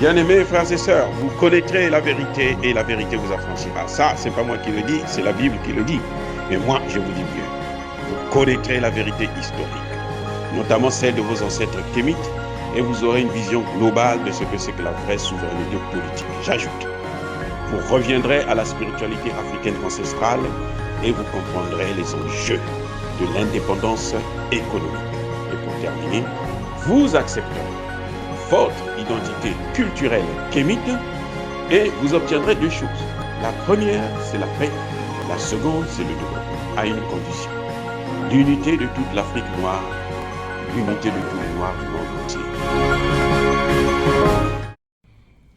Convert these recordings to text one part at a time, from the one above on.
Bien-aimés frères et sœurs, vous connaîtrez la vérité et la vérité vous affranchira. Ça, c'est pas moi qui le dis, c'est la Bible qui le dit. Mais moi, je vous dis mieux. Vous connaîtrez la vérité historique, notamment celle de vos ancêtres kémites, et vous aurez une vision globale de ce que c'est que la vraie souveraineté politique. J'ajoute, vous reviendrez à la spiritualité africaine ancestrale et vous comprendrez les enjeux de l'indépendance économique. Et pour terminer, vous accepterez votre identité culturelle kémite et vous obtiendrez deux choses. La première, c'est la paix. La seconde, c'est le développement, à une condition. L'unité de toute l'Afrique noire, l'unité de tous les Noirs du monde entier.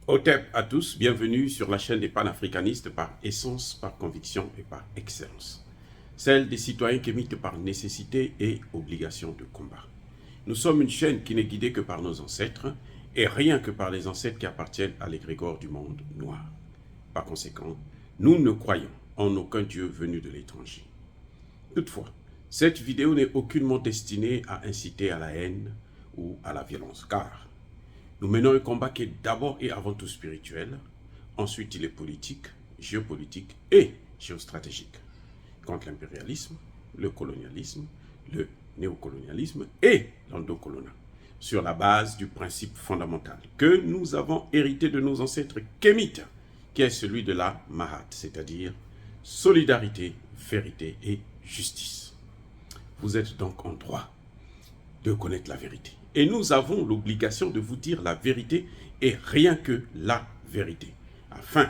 Otep à tous, bienvenue sur la chaîne des panafricanistes par essence, par conviction et par excellence. Celle des citoyens kémites par nécessité et obligation de combat. Nous sommes une chaîne qui n'est guidée que par nos ancêtres et rien que par les ancêtres qui appartiennent à l'égrégore du monde noir. Par conséquent, nous ne croyons en aucun Dieu venu de l'étranger. Toutefois, cette vidéo n'est aucunement destinée à inciter à la haine ou à la violence, car nous menons un combat qui est d'abord et avant tout spirituel, ensuite il est politique, géopolitique et géostratégique, contre l'impérialisme, le colonialisme, le néocolonialisme et l'endocoloniat, sur la base du principe fondamental que nous avons hérité de nos ancêtres kémites, qui est celui de la Mahat, c'est-à-dire solidarité, vérité et justice. Vous êtes donc en droit de connaître la vérité. Et nous avons l'obligation de vous dire la vérité et rien que la vérité, afin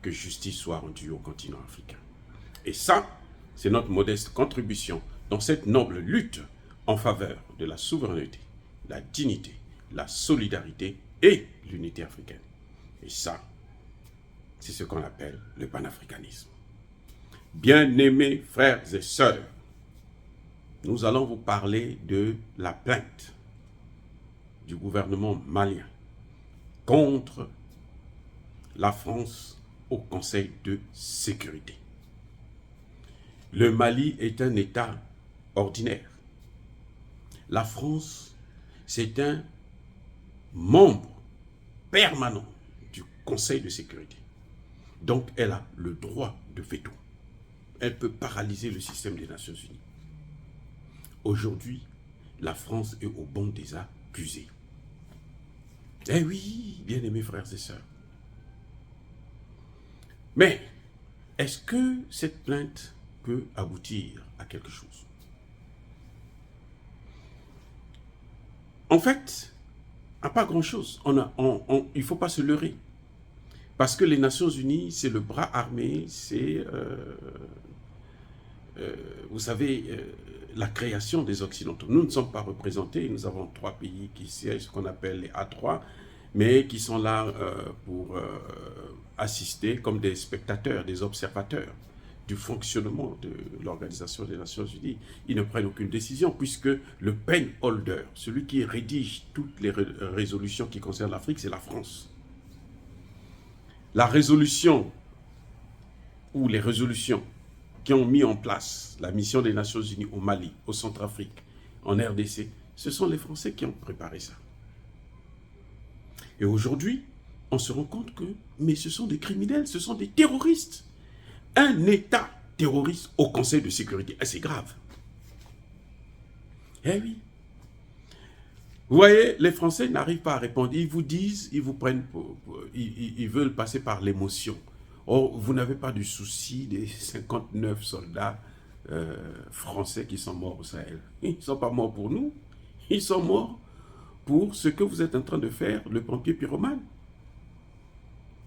que justice soit rendue au continent africain. Et ça, c'est notre modeste contribution dans cette noble lutte en faveur de la souveraineté, la dignité, la solidarité et l'unité africaine. Et ça, c'est ce qu'on appelle le panafricanisme. Bien-aimés frères et sœurs, nous allons vous parler de la plainte du gouvernement malien contre la France au Conseil de sécurité. Le Mali est un État ordinaire. La France, c'est un membre permanent du Conseil de sécurité. Donc, elle a le droit de veto. Elle peut paralyser le système des Nations Unies. Aujourd'hui, la France est au banc des accusés. Eh oui, bien-aimés frères et sœurs. Mais, est-ce que cette plainte peut aboutir à quelque chose? En fait, à pas grand-chose. Il ne faut pas se leurrer. Parce que les Nations Unies, c'est le bras armé, c'est, vous savez, la création des Occidentaux. Nous ne sommes pas représentés. Nous avons 3 pays qui siègent, ce qu'on appelle les A3, mais qui sont là pour assister comme des spectateurs, des observateurs du fonctionnement de l'Organisation des Nations Unies. Ils ne prennent aucune décision puisque le pen holder, celui qui rédige toutes les résolutions qui concernent l'Afrique, c'est la France. La résolution ou les résolutions qui ont mis en place la mission des Nations Unies au Mali, au Centrafrique, en RDC, ce sont les Français qui ont préparé ça. Et aujourd'hui, on se rend compte que, mais ce sont des criminels, ce sont des terroristes. Un État terroriste au Conseil de sécurité, c'est grave. Eh oui. Vous voyez, les Français n'arrivent pas à répondre. Ils vous disent, ils vous prennent ils veulent passer par l'émotion. Or, vous n'avez pas du souci des 59 soldats français qui sont morts au Sahel. Ils ne sont pas morts pour nous. Ils sont morts pour ce que vous êtes en train de faire, le pompier pyromane.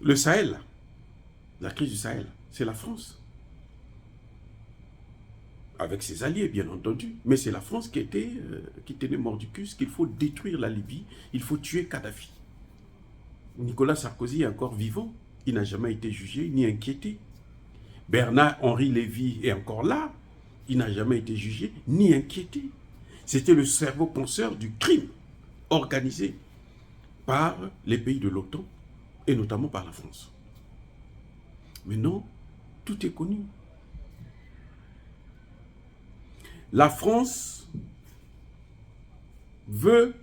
Le Sahel, la crise du Sahel, c'est la France. Avec ses alliés, bien entendu. Mais c'est la France qui tenait mordicus, qu'il faut détruire la Libye, il faut tuer Kadhafi. Nicolas Sarkozy est encore vivant. Il n'a jamais été jugé ni inquiété. Bernard-Henri Lévy est encore là. Il n'a jamais été jugé ni inquiété. C'était le cerveau penseur du crime organisé par les pays de l'OTAN et notamment par la France. Mais non, tout est connu. La France veut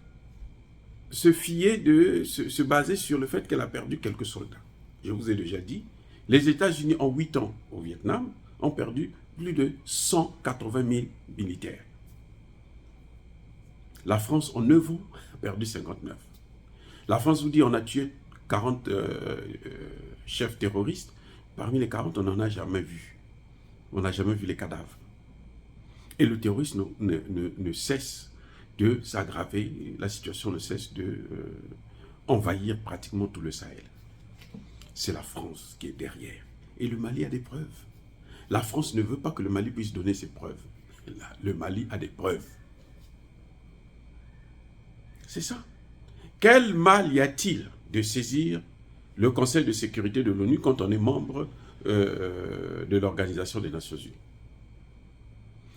se fier, se baser sur le fait qu'elle a perdu quelques soldats. Je vous ai déjà dit, les États-Unis en 8 ans au Vietnam ont perdu plus de 180 000 militaires. La France en 9 ans a perdu 59. La France vous dit on a tué 40 chefs terroristes. Parmi les 40, on n'en a jamais vu. On n'a jamais vu les cadavres. Et le terrorisme ne cesse de s'aggraver, la situation ne cesse de envahir pratiquement tout le Sahel. C'est la France qui est derrière. Et le Mali a des preuves. La France ne veut pas que le Mali puisse donner ses preuves. Le Mali a des preuves. C'est ça. Quel mal y a-t-il de saisir le Conseil de sécurité de l'ONU quand on est membre de l'Organisation des Nations Unies?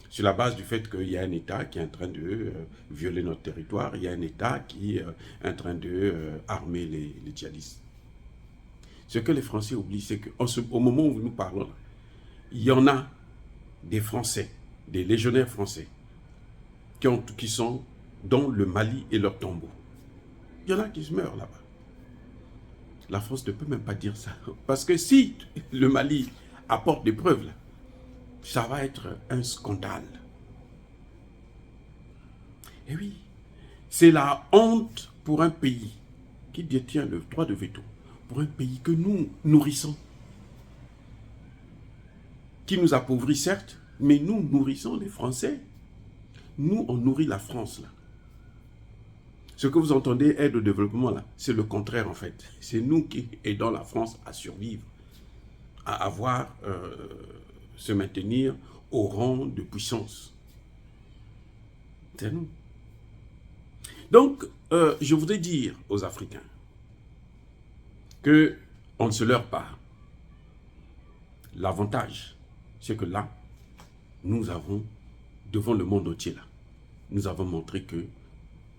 Sur la base du fait qu'il y a un État qui est en train de violer notre territoire, il y a un État qui est en train de armer les djihadistes. Ce que les Français oublient, c'est qu'au moment où nous parlons, il y en a des Français, des légionnaires français, qui sont dans le Mali et leur tombeau. Il y en a qui se meurent là-bas. La France ne peut même pas dire ça. Parce que si le Mali apporte des preuves, là, ça va être un scandale. Et oui, c'est la honte pour un pays qui détient le droit de veto, pour un pays que nous nourrissons, qui nous appauvrit certes, mais nous nourrissons les Français. Nous, on nourrit la France là. Ce que vous entendez aide au développement là, c'est le contraire en fait. C'est nous qui aidons la France à survivre, à se maintenir au rang de puissance. C'est nous. Donc, je voudrais dire aux Africains qu'on ne se leurre pas. L'avantage, c'est que là, nous avons, devant le monde entier, là, nous avons montré que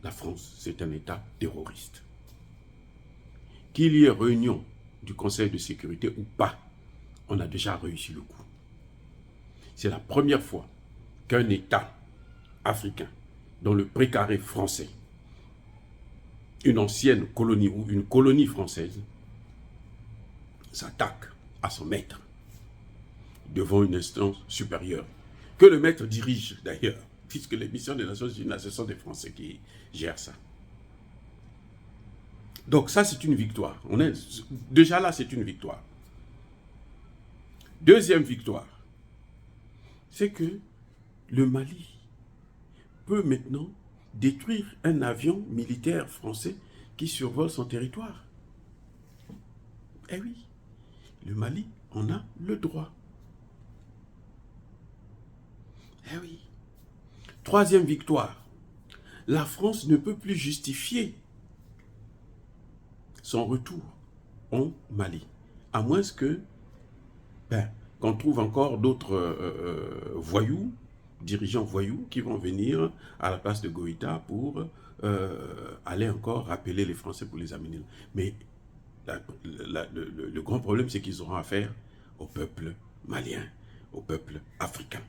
la France, c'est un État terroriste. Qu'il y ait réunion du Conseil de sécurité ou pas, on a déjà réussi le coup. C'est la première fois qu'un État africain, dans le précaré français, une ancienne colonie ou une colonie française, s'attaque à son maître devant une instance supérieure, que le maître dirige d'ailleurs, puisque les missions des Nations Unies, ce sont des Français qui gèrent ça. Donc ça, c'est une victoire. Déjà là, c'est une victoire. Deuxième victoire, c'est que le Mali peut maintenant détruire un avion militaire français qui survole son territoire. Eh oui, le Mali en a le droit. Eh oui. Troisième victoire, la France ne peut plus justifier son retour au Mali, à moins qu'on trouve encore d'autres voyous, dirigeants voyous, qui vont venir à la place de Goïta pour aller encore rappeler les Français pour les amener. Mais le grand problème, c'est qu'ils auront affaire au peuple malien, au peuple africain.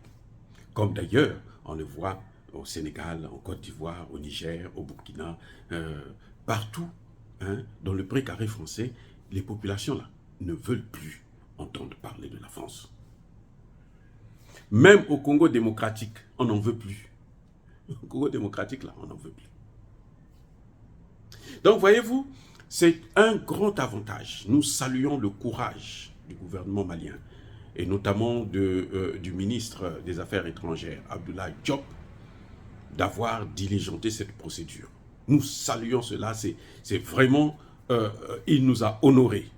Comme d'ailleurs, on le voit au Sénégal, en Côte d'Ivoire, au Niger, au Burkina, partout, dans le précaré français, les populations là ne veulent plus entendre parler de la France. Même au Congo démocratique, on n'en veut plus. Au Congo démocratique, là, on n'en veut plus. Donc, voyez-vous, c'est un grand avantage. Nous saluons le courage du gouvernement malien, et notamment du ministre des Affaires étrangères, Abdoulaye Diop, d'avoir diligenté cette procédure. Nous saluons cela, c'est vraiment, il nous a honorés,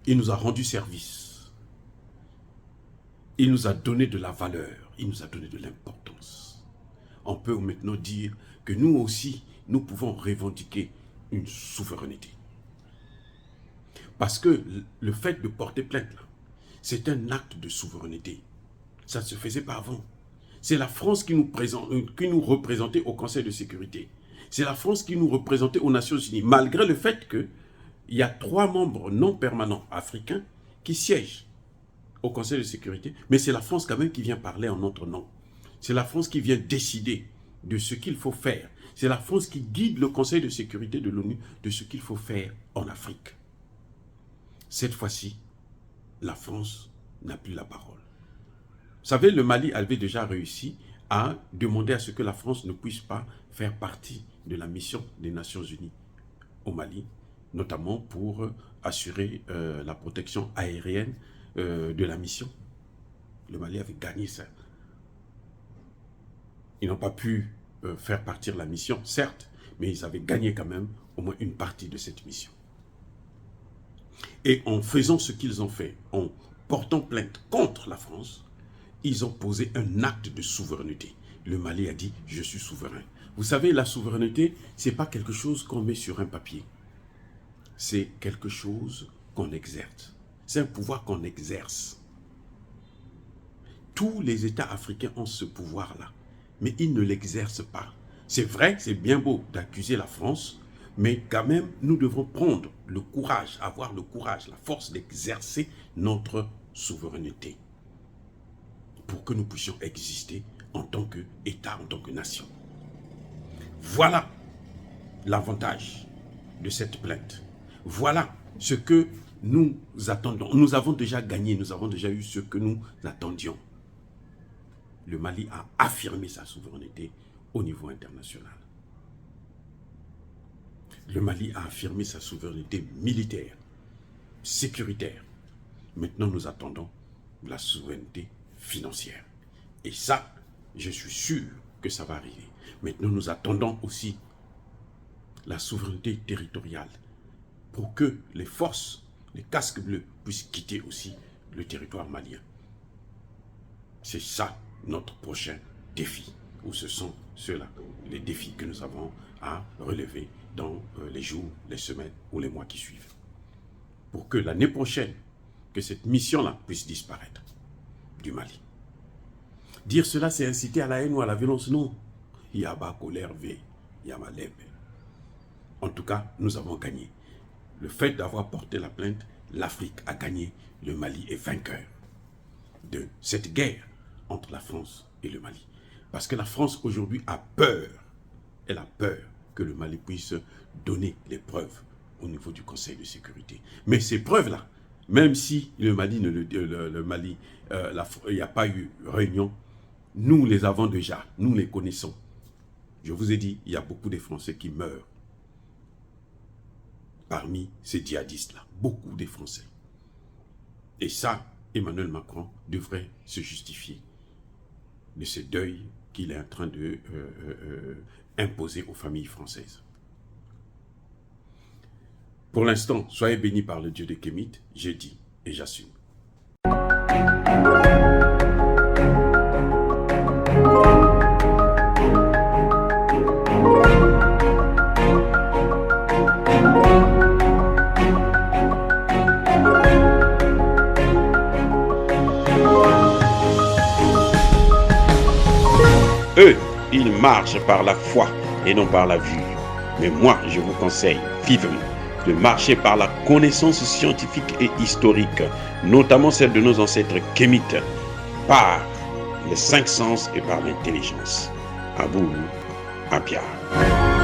il nous a rendu service, il nous a donné de la valeur, il nous a donné de l'importance. On peut maintenant dire que nous aussi, nous pouvons revendiquer une souveraineté. Parce que le fait de porter plainte, c'est un acte de souveraineté. Ça ne se faisait pas avant. C'est la France qui nous représentait au Conseil de sécurité. C'est la France qui nous représentait aux Nations Unies, malgré le fait qu'il y a 3 membres non permanents africains qui siègent au Conseil de sécurité, mais c'est la France quand même qui vient parler en notre nom. C'est la France qui vient décider de ce qu'il faut faire. C'est la France qui guide le Conseil de sécurité de l'ONU de ce qu'il faut faire en Afrique. Cette fois-ci, la France n'a plus la parole. Vous savez, le Mali avait déjà réussi à demander à ce que la France ne puisse pas faire partie de la mission des Nations Unies au Mali, notamment pour assurer la protection aérienne de la mission. Le Mali avait gagné ça. Ils n'ont pas pu faire partir la mission, certes, mais ils avaient gagné quand même au moins une partie de cette mission. Et en faisant ce qu'ils ont fait, en portant plainte contre la France, ils ont posé un acte de souveraineté. Le Mali a dit « je suis souverain ». Vous savez, la souveraineté, ce n'est pas quelque chose qu'on met sur un papier. C'est quelque chose qu'on exerce. C'est un pouvoir qu'on exerce. Tous les États africains ont ce pouvoir-là, mais ils ne l'exercent pas. C'est vrai, c'est bien beau d'accuser la France, mais quand même, nous devons prendre le courage, avoir le courage, la force d'exercer notre souveraineté pour que nous puissions exister en tant qu'État, en tant que nation. Voilà l'avantage de cette plainte. Voilà ce que nous attendons. Nous avons déjà gagné, nous avons déjà eu ce que nous attendions. Le Mali a affirmé sa souveraineté au niveau international. Le Mali a affirmé sa souveraineté militaire, sécuritaire. Maintenant, nous attendons la souveraineté financière. Et ça, je suis sûr que ça va arriver. Maintenant, nous attendons aussi la souveraineté territoriale pour que les forces, les casques bleus puissent quitter aussi le territoire malien. C'est ça notre prochain défi, ou ce sont ceux-là, les défis que nous avons à relever dans les jours, les semaines ou les mois qui suivent. Pour que l'année prochaine, que cette mission-là puisse disparaître du Mali. Dire cela, c'est inciter à la haine ou à la violence, non. Il y a bas colère, il y a malheur. En tout cas, nous avons gagné. Le fait d'avoir porté la plainte, l'Afrique a gagné, le Mali est vainqueur de cette guerre entre la France et le Mali. Parce que la France aujourd'hui a peur, elle a peur que le Mali puisse donner les preuves au niveau du Conseil de sécurité. Mais ces preuves-là, même si le Mali, il n'y a pas eu réunion, nous les avons déjà, nous les connaissons. Je vous ai dit, il y a beaucoup de Français qui meurent parmi ces djihadistes-là. Beaucoup de Français. Et ça, Emmanuel Macron devrait se justifier de ce deuil qu'il est en train de imposer aux familles françaises. Pour l'instant, soyez bénis par le Dieu de Kémit, j'ai dit et j'assume. Eux, ils marchent par la foi et non par la vue. Mais moi, je vous conseille vivement de marcher par la connaissance scientifique et historique, notamment celle de nos ancêtres kémites, par les 5 sens et par l'intelligence. À vous, à Pierre.